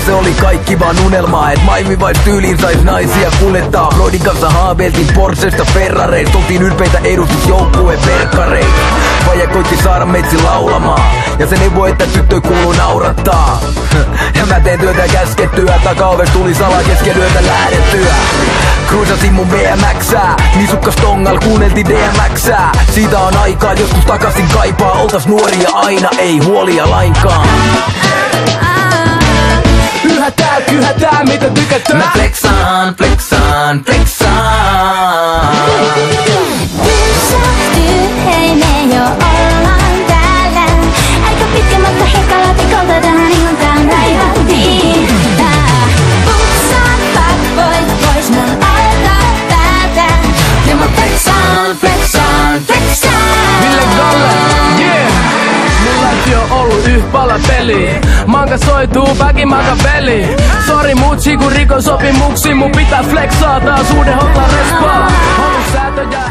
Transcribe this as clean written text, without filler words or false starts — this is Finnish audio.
Se oli kaikki vaan unelmaa, et Maimi vais tyyliin sais naisia kuljettaa. Floydin kanssa haaveiltiin Porschesta, Ferrareista, oltiin ylpeitä edustusjoukkueen verkkareista. Vaija koitti saada meitsi laulamaan, ja se neuvoi, että tyttö kuuluu naurattaa. Ja mä teen työtä käskettyä, takaoves tuli salaa kesken yötä lähdettyä. Cruisasin mun BMXää, nisukkas tongal kuunneltiin DMXää. Siitä on aikaa, joskus takaisin kaipaa, oltas nuoria aina, ei huolia lainkaan. Yhätää, mitä tykätään. Mä flexaan. Pysähty, hei me jo ollaan täällä. Aika pitkä matka hekalla tekolta tähän iltaan raivattiin. Putsaa pakkoit pois mun alta päätä. Ja mä flexaan. Ville Galle, yeah! Mulla ei oo ollut pala peli. Manka soituu väkimanka peli. Sori mutsi kun rikon sopimuksi. Mun pitää flexaa taas uuden hotla respaa. Halus säätöjä